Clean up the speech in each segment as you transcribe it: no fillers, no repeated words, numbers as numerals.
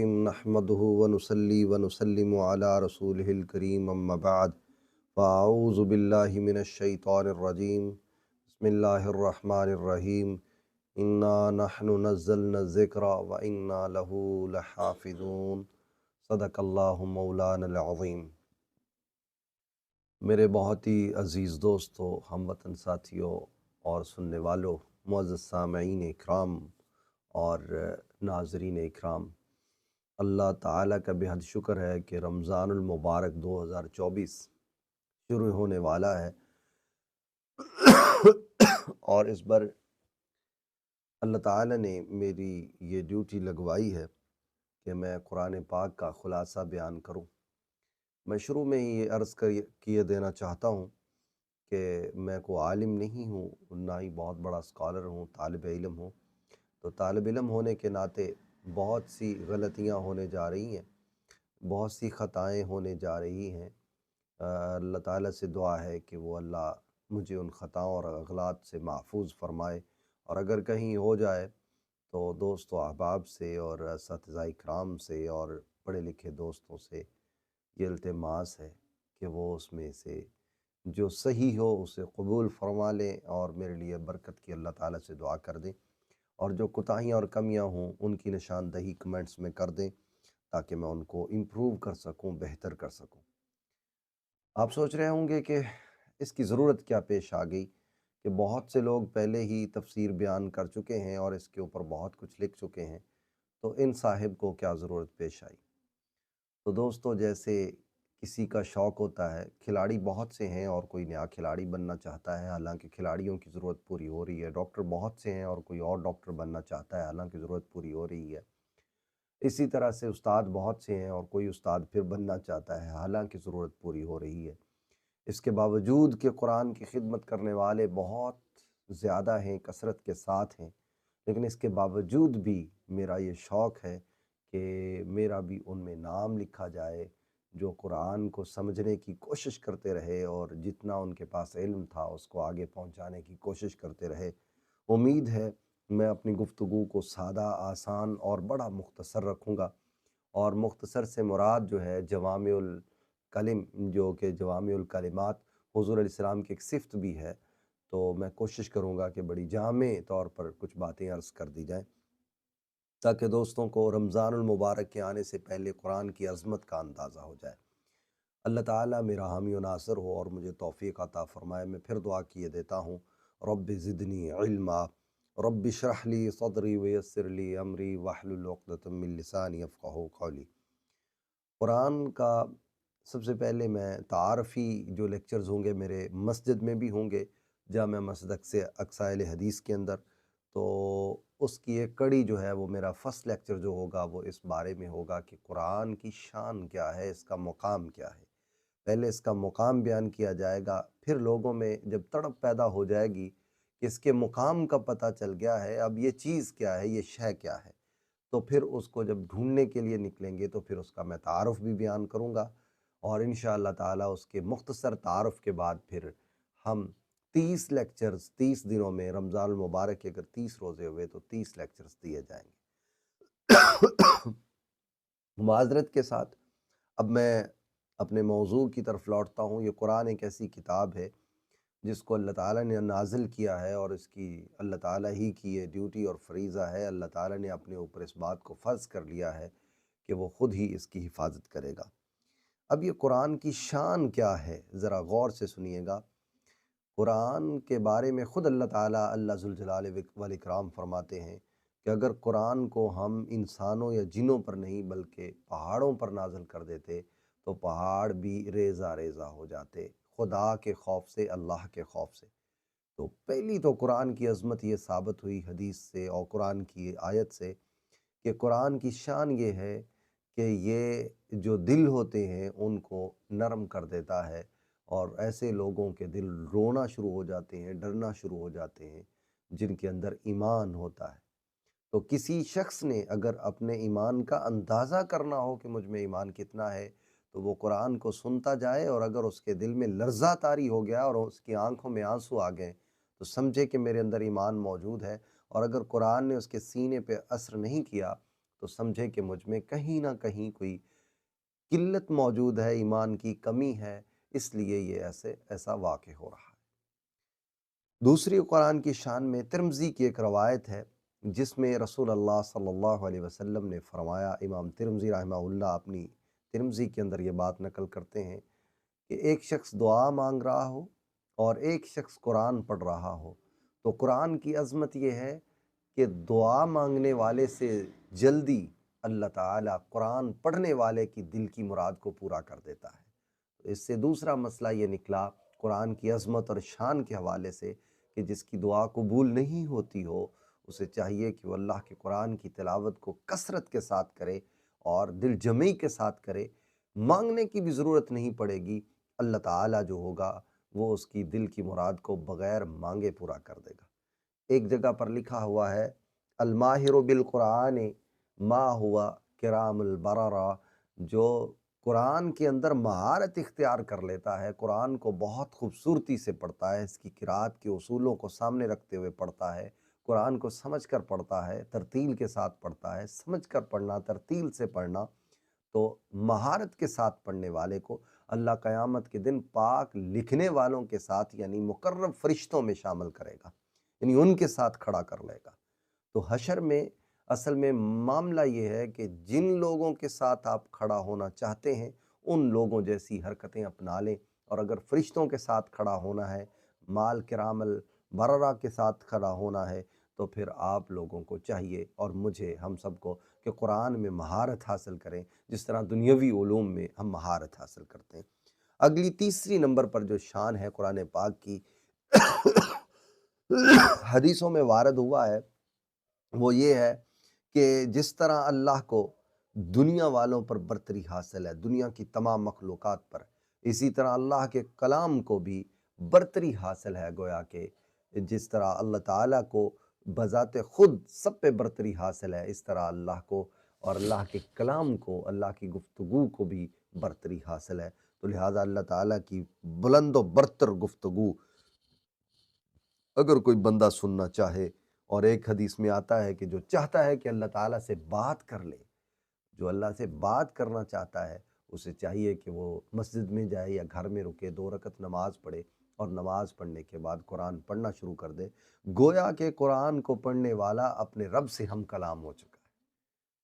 نحمده ونصلي ونسلم على رسوله الكريم اما بعد فاعوذ بالله من الشيطان الرجيم بسم الله الرحمن الرحيم انا نحن نزلنا الذکر وانا له لحافظون صدق اللہ مولانا العظیم۔ میرے بہت ہی عزیز دوستو، ہم وطن ساتھیوں اور سننے والوں، معزز سامعین اکرام اور ناظرین اکرام، اللہ تعالیٰ کا بے حد شکر ہے کہ رمضان المبارک 2024 شروع ہونے والا ہے، اور اس بار اللہ تعالیٰ نے میری یہ ڈیوٹی لگوائی ہے کہ میں قرآن پاک کا خلاصہ بیان کروں۔ میں شروع میں ہی یہ عرض کیے دینا چاہتا ہوں کہ میں کوئی عالم نہیں ہوں، نہ ہی بہت بڑا اسکالر ہوں، طالب علم ہوں۔ تو طالب علم ہونے کے ناطے بہت سی غلطیاں ہونے جا رہی ہیں، بہت سی خطائیں ہونے جا رہی ہیں۔ اللہ تعالیٰ سے دعا ہے کہ وہ اللہ مجھے ان خطاؤں اور اغلاط سے محفوظ فرمائے، اور اگر کہیں ہو جائے تو دوست و احباب سے اور اساتذہ کرام سے اور پڑھے لکھے دوستوں سے یہ التماس ہے کہ وہ اس میں سے جو صحیح ہو اسے قبول فرما لیں اور میرے لیے برکت کی اللہ تعالیٰ سے دعا کر دیں، اور جو کوتاہیاں اور کمیاں ہوں ان کی نشاندہی کمنٹس میں کر دیں تاکہ میں ان کو امپروو کر سکوں، بہتر کر سکوں۔ آپ سوچ رہے ہوں گے کہ اس کی ضرورت کیا پیش آ گئی کہ بہت سے لوگ پہلے ہی تفسیر بیان کر چکے ہیں اور اس کے اوپر بہت کچھ لکھ چکے ہیں، تو ان صاحب کو کیا ضرورت پیش آئی؟ تو دوستو، جیسے کسی کا شوق ہوتا ہے، کھلاڑی بہت سے ہیں اور کوئی نیا کھلاڑی بننا چاہتا ہے حالانکہ کھلاڑیوں کی ضرورت پوری ہو رہی ہے، ڈاکٹر بہت سے ہیں اور کوئی اور ڈاکٹر بننا چاہتا ہے حالانکہ ضرورت پوری ہو رہی ہے، اسی طرح سے استاد بہت سے ہیں اور کوئی استاد پھر بننا چاہتا ہے حالانکہ ضرورت پوری ہو رہی ہے۔ اس کے باوجود کہ قرآن کی خدمت کرنے والے بہت زیادہ ہیں، کثرت کے ساتھ ہیں، لیکن اس کے باوجود بھی میرا یہ شوق ہے کہ میرا بھی ان میں نام لکھا جائے جو قرآن کو سمجھنے کی کوشش کرتے رہے اور جتنا ان کے پاس علم تھا اس کو آگے پہنچانے کی کوشش کرتے رہے۔ امید ہے میں اپنی گفتگو کو سادہ، آسان اور بڑا مختصر رکھوں گا، اور مختصر سے مراد جو ہے جوامع الکلم، جو کہ جوامع الکلمات حضور علیہ السلام کی ایک صفت بھی ہے، تو میں کوشش کروں گا کہ بڑی جامع طور پر کچھ باتیں عرض کر دی جائیں تاکہ دوستوں کو رمضان المبارک کے آنے سے پہلے قرآن کی عظمت کا اندازہ ہو جائے۔ اللہ تعالیٰ میرا حامی و ناصر ہو اور مجھے توفیق عطا فرمائے۔ میں پھر دعا کیے دیتا ہوں، رب زدنی علما، رب اشرح لی صدری ویسر لی امری واحلل عقدۃ من لسانی یفقہوا قولی۔ قرآن کا سب سے پہلے میں تعارفی جو لیکچرز ہوں گے میرے مسجد میں بھی ہوں گے، جامع مسجد سے اقصائل حدیث کے اندر، تو اس کی ایک کڑی جو ہے وہ میرا فرسٹ لیکچر جو ہوگا وہ اس بارے میں ہوگا کہ قرآن کی شان کیا ہے، اس کا مقام کیا ہے۔ پہلے اس کا مقام بیان کیا جائے گا، پھر لوگوں میں جب تڑپ پیدا ہو جائے گی کہ اس کے مقام کا پتہ چل گیا ہے، اب یہ چیز کیا ہے، یہ شے کیا ہے، تو پھر اس کو جب ڈھونڈنے کے لیے نکلیں گے تو پھر اس کا میں تعارف بھی بیان کروں گا، اور انشاءاللہ تعالیٰ اس کے مختصر تعارف کے بعد پھر ہم 30 لیکچرز 30 دنوں میں، رمضان المبارک کے اگر 30 روزے ہوئے تو 30 لیکچرز دیے جائیں گے۔ معذرت کے ساتھ اب میں اپنے موضوع کی طرف لوٹتا ہوں۔ یہ قرآن ایک ایسی کتاب ہے جس کو اللہ تعالیٰ نے نازل کیا ہے، اور اس کی اللہ تعالیٰ ہی کی یہ ڈیوٹی اور فریضہ ہے۔ اللہ تعالیٰ نے اپنے اوپر اس بات کو فرض کر لیا ہے کہ وہ خود ہی اس کی حفاظت کرے گا۔ اب یہ قرآن کی شان کیا ہے، ذرا غور سے سنیے گا۔ قرآن کے بارے میں خود اللہ تعالیٰ، اللہ ذوالجلال والاکرام فرماتے ہیں کہ اگر قرآن کو ہم انسانوں یا جنوں پر نہیں بلکہ پہاڑوں پر نازل کر دیتے تو پہاڑ بھی ریزہ ریزہ ہو جاتے، خدا کے خوف سے، اللہ کے خوف سے۔ تو پہلی تو قرآن کی عظمت یہ ثابت ہوئی حدیث سے اور قرآن کی آیت سے کہ قرآن کی شان یہ ہے کہ یہ جو دل ہوتے ہیں ان کو نرم کر دیتا ہے، اور ایسے لوگوں کے دل رونا شروع ہو جاتے ہیں، ڈرنا شروع ہو جاتے ہیں جن کے اندر ایمان ہوتا ہے۔ تو کسی شخص نے اگر اپنے ایمان کا اندازہ کرنا ہو کہ مجھ میں ایمان کتنا ہے تو وہ قرآن کو سنتا جائے، اور اگر اس کے دل میں لرزہ طاری ہو گیا اور اس کی آنکھوں میں آنسو آ گئے تو سمجھے کہ میرے اندر ایمان موجود ہے، اور اگر قرآن نے اس کے سینے پہ اثر نہیں کیا تو سمجھے کہ مجھ میں کہیں نہ کہیں کوئی قلت موجود ہے، ایمان کی کمی ہے، اس لیے یہ ایسا واقع ہو رہا ہے۔ دوسری قرآن کی شان میں ترمذی کی ایک روایت ہے جس میں رسول اللہ صلی اللہ علیہ وسلم نے فرمایا، امام ترمذی رحمہ اللہ اپنی ترمذی کے اندر یہ بات نقل کرتے ہیں کہ ایک شخص دعا مانگ رہا ہو اور ایک شخص قرآن پڑھ رہا ہو، تو قرآن کی عظمت یہ ہے کہ دعا مانگنے والے سے جلدی اللہ تعالیٰ قرآن پڑھنے والے کی دل کی مراد کو پورا کر دیتا ہے۔ اس سے دوسرا مسئلہ یہ نکلا قرآن کی عظمت اور شان کے حوالے سے کہ جس کی دعا قبول نہیں ہوتی ہو، اسے چاہیے کہ وہ اللہ کے قرآن کی تلاوت کو کثرت کے ساتھ کرے اور دل جمعی کے ساتھ کرے۔ مانگنے کی بھی ضرورت نہیں پڑے گی، اللہ تعالیٰ جو ہوگا وہ اس کی دل کی مراد کو بغیر مانگے پورا کر دے گا۔ ایک جگہ پر لکھا ہوا ہے، الماہر بالقرآن ما ہوا کرام البررہ، جو قرآن کے اندر مہارت اختیار کر لیتا ہے، قرآن کو بہت خوبصورتی سے پڑھتا ہے، اس کی قرأت کے اصولوں کو سامنے رکھتے ہوئے پڑھتا ہے، قرآن کو سمجھ کر پڑھتا ہے، ترتیل کے ساتھ پڑھتا ہے، سمجھ کر پڑھنا، ترتیل سے پڑھنا، تو مہارت کے ساتھ پڑھنے والے کو اللہ قیامت کے دن پاک لکھنے والوں کے ساتھ یعنی مقرب فرشتوں میں شامل کرے گا، یعنی ان کے ساتھ کھڑا کر لے گا۔ تو حشر میں اصل میں معاملہ یہ ہے کہ جن لوگوں کے ساتھ آپ کھڑا ہونا چاہتے ہیں ان لوگوں جیسی حرکتیں اپنا لیں، اور اگر فرشتوں کے ساتھ کھڑا ہونا ہے، مال کرام البررہ کے ساتھ کھڑا ہونا ہے، تو پھر آپ لوگوں کو چاہیے اور مجھے، ہم سب کو، کہ قرآن میں مہارت حاصل کریں جس طرح دنیاوی علوم میں ہم مہارت حاصل کرتے ہیں۔ اگلی تیسری نمبر پر جو شان ہے قرآن پاک کی حدیثوں میں وارد ہوا ہے وہ یہ ہے کہ جس طرح اللہ کو دنیا والوں پر برتری حاصل ہے، دنیا کی تمام مخلوقات پر، اسی طرح اللہ کے کلام کو بھی برتری حاصل ہے۔ گویا کہ جس طرح اللہ تعالیٰ کو بذات خود سب پہ برتری حاصل ہے، اس طرح اللہ کو اور اللہ کے کلام کو، اللہ کی گفتگو کو بھی برتری حاصل ہے۔ تو لہٰذا اللہ تعالیٰ کی بلند و برتر گفتگو اگر کوئی بندہ سننا چاہے، اور ایک حدیث میں آتا ہے کہ جو چاہتا ہے کہ اللہ تعالیٰ سے بات کر لے، جو اللہ سے بات کرنا چاہتا ہے، اسے چاہیے کہ وہ مسجد میں جائے یا گھر میں رکے، 2 رکعت نماز پڑھے، اور نماز پڑھنے کے بعد قرآن پڑھنا شروع کر دے۔ گویا کہ قرآن کو پڑھنے والا اپنے رب سے ہم کلام ہو چکا ہے۔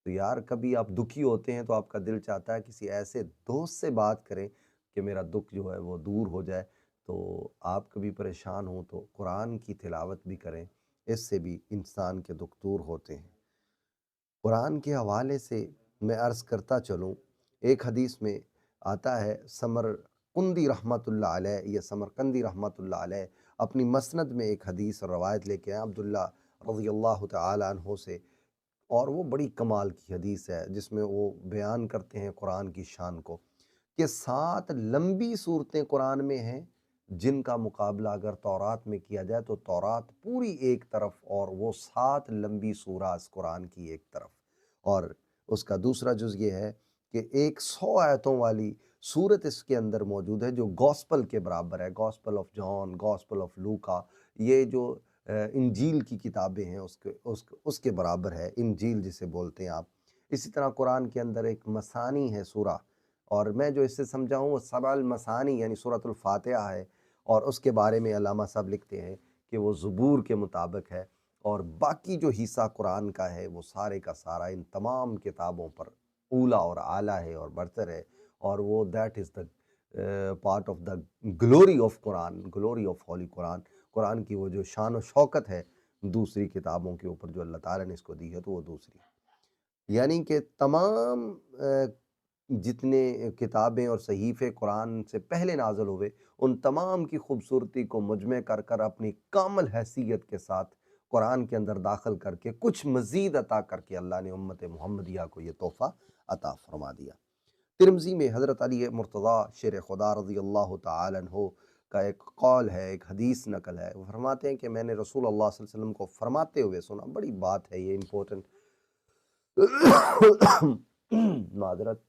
تو یار کبھی آپ دکھی ہوتے ہیں تو آپ کا دل چاہتا ہے کسی ایسے دوست سے بات کریں کہ میرا دکھ جو ہے وہ دور ہو جائے۔ تو آپ کبھی پریشان ہوں تو قرآن کی تلاوت بھی کریں، اس سے بھی انسان کے دکھ دور ہوتے ہیں۔ قرآن کے حوالے سے میں عرض کرتا چلوں، ایک حدیث میں آتا ہے، سمرقندی رحمۃ اللہ علیہ، یا سمرقندی رحمۃ اللہ علیہ اپنی مسند میں ایک حدیث اور روایت لے کے ہیں عبداللہ رضی اللہ تعالیٰ عنہ سے، اور وہ بڑی کمال کی حدیث ہے جس میں وہ بیان کرتے ہیں قرآن کی شان کو، کہ 7 لمبی صورتیں قرآن میں ہیں جن کا مقابلہ اگر تورات میں کیا جائے تو تورات پوری ایک طرف اور وہ 7 لمبی سورات قرآن کی ایک طرف، اور اس کا دوسرا جز یہ ہے کہ 100 آیتوں والی سورت اس کے اندر موجود ہے جو گوسپل کے برابر ہے، gospel of John, gospel of لوکا، یہ جو انجیل کی کتابیں ہیں اس کے برابر ہے، انجیل جسے بولتے ہیں آپ۔ اسی طرح قرآن کے اندر ایک مثانی ہے سورہ، اور میں جو اس سے سمجھا ہوں وہ 7 المثانی یعنی سورۃ الفاتحہ ہے، اور اس کے بارے میں علامہ صاحب لکھتے ہیں کہ وہ زبور کے مطابق ہے، اور باقی جو حصہ قرآن کا ہے وہ سارے کا سارا ان تمام کتابوں پر اولا اور اعلیٰ ہے اور برتر ہے، اور وہ that is the part of the glory of Quran, glory of holy Quran, Quran کی وہ جو شان و شوکت ہے دوسری کتابوں کے اوپر جو اللہ تعالیٰ نے اس کو دی ہے تو وہ دوسری، یعنی کہ تمام جتنے کتابیں اور صحیفے قرآن سے پہلے نازل ہوئے ان تمام کی خوبصورتی کو مجمع کر کر اپنی کامل حیثیت کے ساتھ قرآن کے اندر داخل کر کے کچھ مزید عطا کر کے اللہ نے امت محمدیہ کو یہ تحفہ عطا فرما دیا۔ ترمذی میں حضرت علی مرتضیٰ شیر خدا رضی اللہ تعالیٰ عنہ کا ایک قول ہے، ایک حدیث نقل ہے، وہ فرماتے ہیں کہ میں نے رسول اللہ صلی اللہ علیہ وسلم کو فرماتے ہوئے سنا، بڑی بات ہے یہ امپورٹنٹ معذرت،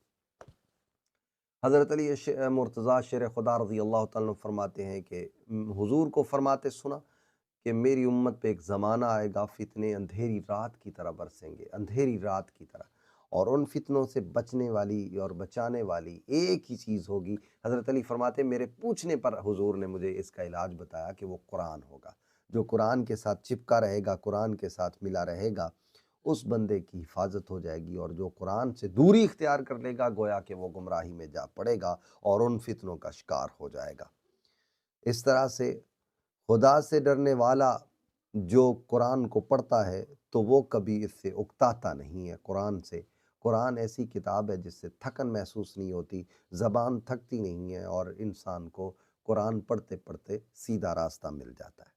حضرت علی مرتضیٰ شیر خدا رضی اللہ تعالیٰ عنہ فرماتے ہیں کہ حضور کو فرماتے سنا کہ میری امت پہ ایک زمانہ آئے گا، فتنے اندھیری رات کی طرح برسیں گے، اندھیری رات کی طرح، اور ان فتنوں سے بچنے والی اور بچانے والی ایک ہی چیز ہوگی۔ حضرت علی فرماتے ہیں میرے پوچھنے پر حضور نے مجھے اس کا علاج بتایا کہ وہ قرآن ہوگا۔ جو قرآن کے ساتھ چپکا رہے گا، قرآن کے ساتھ ملا رہے گا، اس بندے کی حفاظت ہو جائے گی، اور جو قرآن سے دوری اختیار کر لے گا گویا کہ وہ گمراہی میں جا پڑے گا اور ان فتنوں کا شکار ہو جائے گا۔ اس طرح سے خدا سے ڈرنے والا جو قرآن کو پڑھتا ہے تو وہ کبھی اس سے اکتاتا نہیں ہے قرآن سے۔ قرآن ایسی کتاب ہے جس سے تھکن محسوس نہیں ہوتی، زبان تھکتی نہیں ہے، اور انسان کو قرآن پڑھتے پڑھتے سیدھا راستہ مل جاتا ہے۔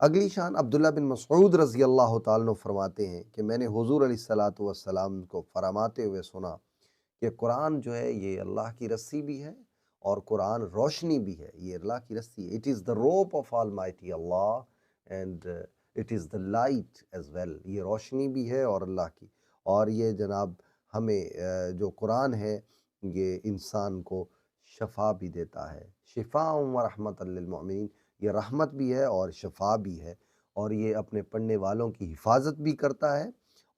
اگلی شان عبداللہ بن مسعود رضی اللہ تعالیٰ عنہ فرماتے ہیں کہ میں نے حضور علیہ الصلاۃ والسلام کو فرماتے ہوئے سنا کہ قرآن جو ہے یہ اللہ کی رسی بھی ہے اور قرآن روشنی بھی ہے۔ یہ اللہ کی رسی ہے، it is the rope of Almighty Allah and it is the light as well. یہ روشنی بھی ہے اور اللہ کی، اور یہ جناب ہمیں جو قرآن ہے یہ انسان کو شفا بھی دیتا ہے، شفاء و رحمت للمؤمنین۔ یہ رحمت بھی ہے اور شفا بھی ہے، اور یہ اپنے پڑھنے والوں کی حفاظت بھی کرتا ہے،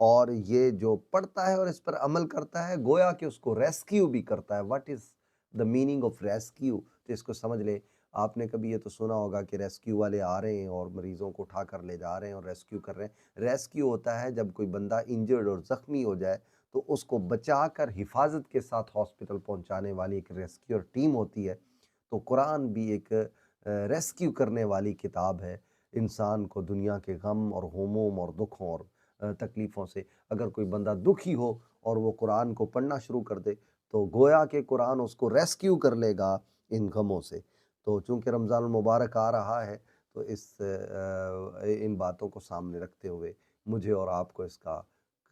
اور یہ جو پڑھتا ہے اور اس پر عمل کرتا ہے گویا کہ اس کو ریسکیو بھی کرتا ہے۔ What is the meaning of rescue? تو اس کو سمجھ لیں۔ آپ نے کبھی یہ تو سنا ہوگا کہ ریسکیو والے آ رہے ہیں اور مریضوں کو اٹھا کر لے جا رہے ہیں اور ریسکیو کر رہے ہیں۔ ریسکیو ہوتا ہے جب کوئی بندہ انجرڈ اور زخمی ہو جائے تو اس کو بچا کر حفاظت کے ساتھ ہاسپٹل پہنچانے والی ایک ریسکیور ٹیم ہوتی ہے۔ تو قرآن بھی ایک ریسکیو کرنے والی کتاب ہے انسان کو دنیا کے غم اور ہموم اور دکھوں اور تکلیفوں سے۔ اگر کوئی بندہ دکھی ہو اور وہ قرآن کو پڑھنا شروع کر دے تو گویا کہ قرآن اس کو ریسکیو کر لے گا ان غموں سے۔ تو چونکہ رمضان المبارک آ رہا ہے تو ان باتوں کو سامنے رکھتے ہوئے مجھے اور آپ کو اس کا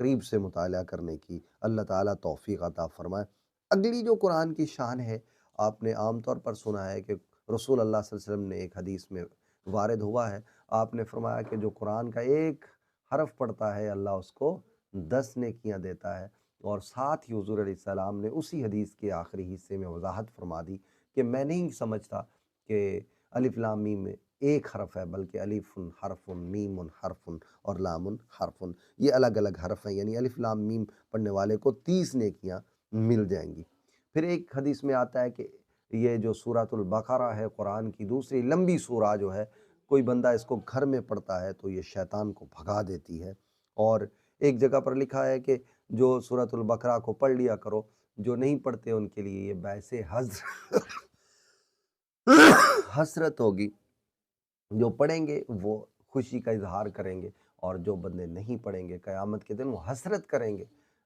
قریب سے مطالعہ کرنے کی اللہ تعالیٰ توفیق عطا فرمائے۔ اگلی جو قرآن کی شان ہے، آپ نے عام طور پر سنا ہے کہ رسول اللہ صلی اللہ علیہ وسلم نے ایک حدیث میں وارد ہوا ہے، آپ نے فرمایا کہ جو قرآن کا ایک حرف پڑھتا ہے اللہ اس کو 10 نیکیاں دیتا ہے۔ اور ساتھ ہی حضور علیہ السلام نے اسی حدیث کے آخری حصے میں وضاحت فرما دی کہ میں نہیں سمجھتا کہ الف لام میم میں ایک حرف ہے، بلکہ الف حرف، میم حرف اور لام حرف، یہ الگ الگ حرف ہیں، یعنی الف لام میم پڑھنے والے کو 30 نیکیاں مل جائیں گی۔ پھر ایک حدیث میں آتا ہے کہ یہ جو سورۃ البقرہ ہے قرآن کی دوسری لمبی سورہ جو ہے، کوئی بندہ اس کو گھر میں پڑھتا ہے تو یہ شیطان کو بھگا دیتی ہے۔ اور ایک جگہ پر لکھا ہے کہ جو سورۃ البقرہ کو پڑھ لیا کرو، جو نہیں پڑھتے ان کے لیے یہ باعث حسرت ہوگی، جو پڑھیں گے وہ خوشی کا اظہار کریں گے، اور جو بندے نہیں پڑھیں گے قیامت کے دن وہ حسرت کریں گے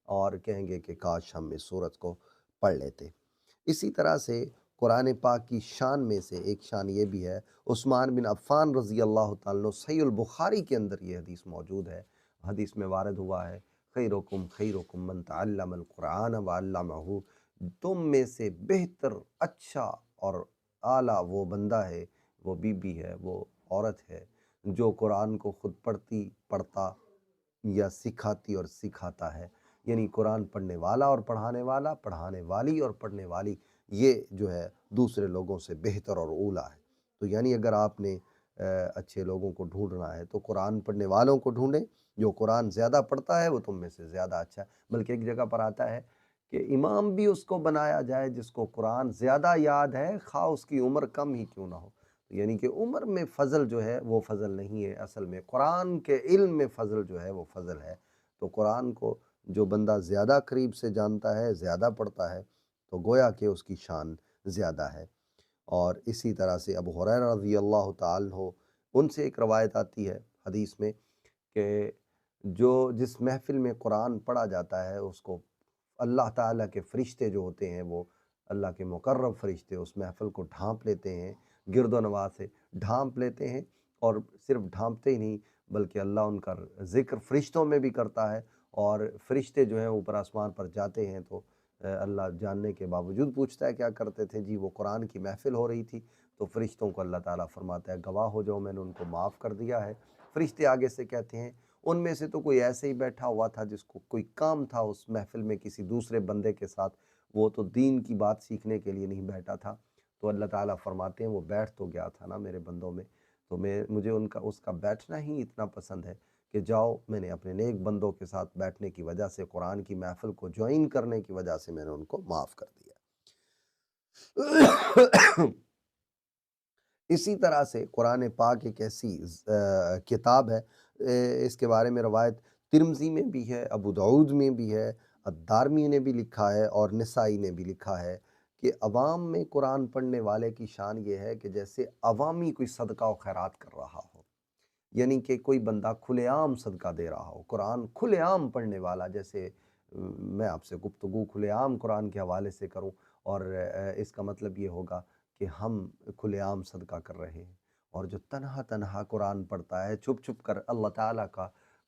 اور کہیں گے کہ کاش ہم اس سورت کو پڑھ لیتے۔ اسی طرح سے قرآن پاک کی شان میں سے ایک شان یہ بھی ہے، عثمان بن عفان رضی اللہ تعالیٰ عنہ، صحیح البخاری کے اندر یہ حدیث موجود ہے، حدیث میں وارد ہوا ہے، خیرکم من تعلم القرآن وعلمہ، تم میں سے بہتر، اچھا اور اعلیٰ وہ بندہ ہے، وہ بی بی ہے، وہ عورت ہے جو قرآن کو خود پڑھتا یا سکھاتی اور سکھاتا ہے۔ یعنی قرآن پڑھنے والا اور پڑھانے والا، پڑھانے والی اور پڑھنے والی، یہ جو ہے دوسرے لوگوں سے بہتر اور اولیٰ ہے۔ تو یعنی اگر آپ نے اچھے لوگوں کو ڈھونڈنا ہے تو قرآن پڑھنے والوں کو ڈھونڈیں، جو قرآن زیادہ پڑھتا ہے وہ تم میں سے زیادہ اچھا ہے۔ بلکہ ایک جگہ پر آتا ہے کہ امام بھی اس کو بنایا جائے جس کو قرآن زیادہ یاد ہے، خواہ اس کی عمر کم ہی کیوں نہ ہو۔ یعنی کہ عمر میں فضل جو ہے وہ فضل نہیں ہے، اصل میں قرآن کے علم میں فضل جو ہے وہ فضل ہے۔ تو قرآن کو جو بندہ زیادہ قریب سے جانتا ہے، زیادہ پڑھتا ہے، تو گویا کہ اس کی شان زیادہ ہے۔ اور اسی طرح سے ابو ہریرہ رضی اللہ تعالیٰ عنہ، ان سے ایک روایت آتی ہے حدیث میں کہ جس محفل میں قرآن پڑھا جاتا ہے اس کو اللہ تعالیٰ کے فرشتے جو ہوتے ہیں، وہ اللہ کے مقرب فرشتے اس محفل کو ڈھانپ لیتے ہیں، گرد و نواح سے ڈھانپ لیتے ہیں، اور صرف ڈھانپتے ہی نہیں بلکہ اللہ ان کا ذکر فرشتوں میں بھی کرتا ہے، اور فرشتے جو ہیں اوپر آسمان پر جاتے ہیں تو اللہ جاننے کے باوجود پوچھتا ہے کیا کرتے تھے جی؟ وہ قرآن کی محفل ہو رہی تھی۔ تو فرشتوں کو اللہ تعالیٰ فرماتا ہے گواہ ہو جاؤ، میں نے ان کو معاف کر دیا ہے۔ فرشتے آگے سے کہتے ہیں ان میں سے تو کوئی ایسے ہی بیٹھا ہوا تھا جس کو کوئی کام تھا اس محفل میں کسی دوسرے بندے کے ساتھ، وہ تو دین کی بات سیکھنے کے لیے نہیں بیٹھا تھا۔ تو اللہ تعالیٰ فرماتے ہیں وہ بیٹھ تو گیا تھا نا میرے بندوں میں، تو مجھے اس کا بیٹھنا ہی اتنا پسند ہے کہ جاؤ، میں نے اپنے نیک بندوں کے ساتھ بیٹھنے کی وجہ سے، قرآن کی محفل کو جوائن کرنے کی وجہ سے میں نے ان کو معاف کر دیا۔ اسی طرح سے قرآن پاک ایک ایسی کتاب ہے، اس کے بارے میں روایت ترمذی میں بھی ہے، ابو داؤد میں بھی ہے، الدارمی نے بھی لکھا ہے اور نسائی نے بھی لکھا ہے کہ عوام میں قرآن پڑھنے والے کی شان یہ ہے کہ جیسے عوامی کوئی صدقہ و خیرات کر رہا ہو، یعنی کہ کوئی بندہ کھلے عام صدقہ دے رہا ہو، قرآن کھلے عام پڑھنے والا، جیسے میں آپ سے گفتگو کھلے عام قرآن کے حوالے سے کروں، اور اس کا مطلب یہ ہوگا کہ ہم کھلے عام صدقہ کر رہے ہیں، اور جو تنہا تنہا قرآن پڑھتا ہے، چھپ چھپ کر اللہ تعالیٰ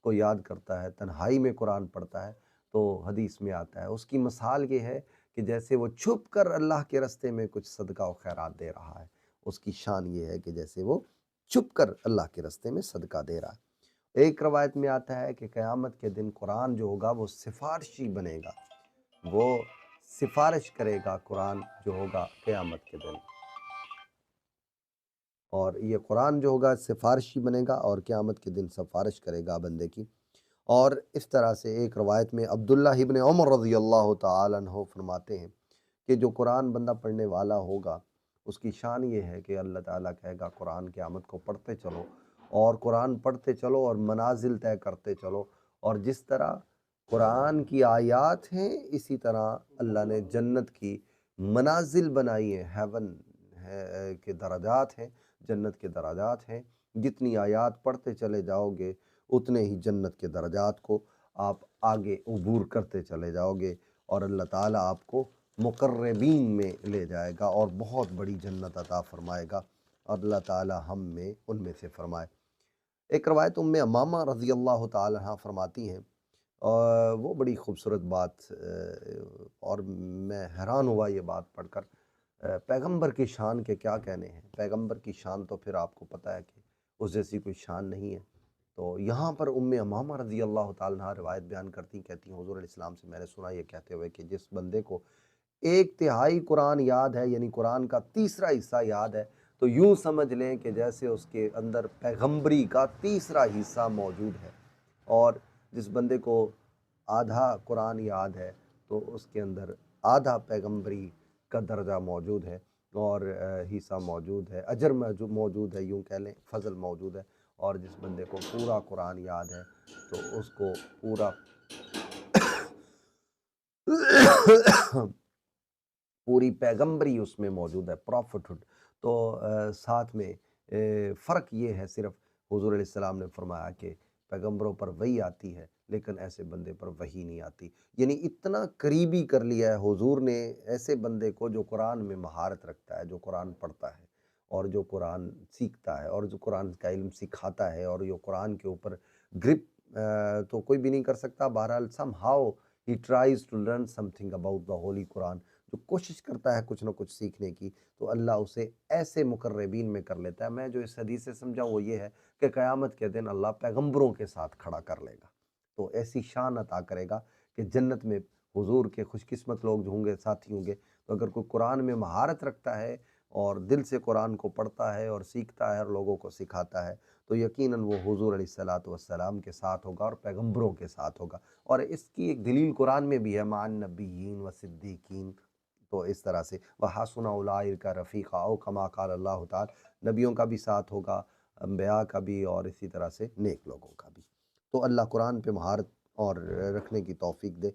کو یاد کرتا ہے، تنہائی میں قرآن پڑھتا ہے، تو حدیث میں آتا ہے اس کی مثال یہ ہے کہ جیسے وہ چھپ کر اللہ کے راستے میں کچھ صدقہ و خیرات دے رہا ہے، اس کی شان یہ ہے کہ جیسے وہ چھپ کر اللہ کے راستے میں صدقہ دے رہا ہے۔ ایک روایت میں آتا ہے کہ قیامت کے دن قرآن جو ہوگا وہ سفارشی بنے گا، وہ سفارش کرے گا قرآن جو ہوگا قیامت کے دن، اور یہ قرآن جو ہوگا سفارشی بنے گا اور قیامت کے دن سفارش کرے گا بندے کی۔ اور اس طرح سے ایک روایت میں عبداللہ ابن عمر رضی اللہ تعالیٰ عنہ فرماتے ہیں کہ جو قرآن بندہ پڑھنے والا ہوگا اس کی شان یہ ہے کہ اللہ تعالیٰ کہے گا قرآن قیامت کو پڑھتے چلو، اور قرآن پڑھتے چلو اور منازل طے کرتے چلو، اور جس طرح قرآن کی آیات ہیں اسی طرح اللہ نے جنت کی منازل بنائی ہیں، ہیون کے درجات ہیں، جنت کے درجات ہیں، جتنی آیات پڑھتے چلے جاؤ گے اتنے ہی جنت کے درجات کو آپ آگے عبور کرتے چلے جاؤ گے، اور اللہ تعالیٰ آپ کو مقربین میں لے جائے گا اور بہت بڑی جنت عطا فرمائے گا، اور اللہ تعالیٰ ہم میں ان میں سے فرمائے۔ ایک روایت ام امامہ رضی اللہ تعالیٰ عنہ فرماتی ہیں، اور وہ بڑی خوبصورت بات، اور میں حیران ہوا یہ بات پڑھ کر، پیغمبر کی شان کے کیا کہنے ہیں، پیغمبر کی شان تو پھر آپ کو پتہ ہے کہ اس جیسی کوئی شان نہیں ہے۔ تو یہاں پر ام امامہ رضی اللہ تعالیٰ عنہ روایت بیان کہتی ہیں حضور علیہ السلام سے میں نے سنا یہ کہتے ہوئے کہ جس بندے کو 1/3 قرآن یاد ہے، یعنی قرآن کا تیسرا حصہ یاد ہے، تو یوں سمجھ لیں کہ جیسے اس کے اندر پیغمبری کا تیسرا حصہ موجود ہے، اور جس بندے کو آدھا قرآن یاد ہے تو اس کے اندر آدھا پیغمبری کا درجہ موجود ہے، اور حصہ موجود ہے، اجر موجود ہے، یوں کہہ لیں فضل موجود ہے، اور جس بندے کو پورا قرآن یاد ہے تو اس کو پوری پیغمبری اس میں موجود ہے، پروفٹہڈ۔ تو ساتھ میں فرق یہ ہے صرف، حضور علیہ السلام نے فرمایا کہ پیغمبروں پر وحی آتی ہے لیکن ایسے بندے پر وحی نہیں آتی، یعنی اتنا قریبی کر لیا ہے حضور نے ایسے بندے کو جو قرآن میں مہارت رکھتا ہے، جو قرآن پڑھتا ہے اور جو قرآن سیکھتا ہے اور جو قرآن کا علم سکھاتا ہے، اور جو قرآن کے اوپر گرپ تو کوئی بھی نہیں کر سکتا، بہرحال somehow he tries to learn something about the holy Quran, جو کوشش کرتا ہے کچھ نہ کچھ سیکھنے کی، تو اللہ اسے ایسے مقربین میں کر لیتا ہے۔ میں جو اس حدیث سے سمجھا وہ یہ ہے کہ قیامت کے دن اللہ پیغمبروں کے ساتھ کھڑا کر لے گا، تو ایسی شان عطا کرے گا کہ جنت میں حضور کے خوش قسمت لوگ جو ہوں گے، ساتھی ہوں گے، تو اگر کوئی قرآن میں مہارت رکھتا ہے اور دل سے قرآن کو پڑھتا ہے اور سیکھتا ہے اور لوگوں کو سکھاتا ہے، تو یقیناً وہ حضور علیہ السلام کے ساتھ ہوگا اور پیغمبروں کے ساتھ ہوگا۔ اور اس کی ایک دلیل قرآن میں بھی ہے، مع النبیین و صدیقین، تو اس طرح سے وَحَسُنَ أُولَٰئِکَ رَفِیقًا، او کما قال اللہ تعالی، نبیوں کا بھی ساتھ ہوگا، انبیاء کا بھی، اور اسی طرح سے نیک لوگوں کا بھی۔ تو اللہ قرآن پہ مہارت اور رکھنے کی توفیق دے۔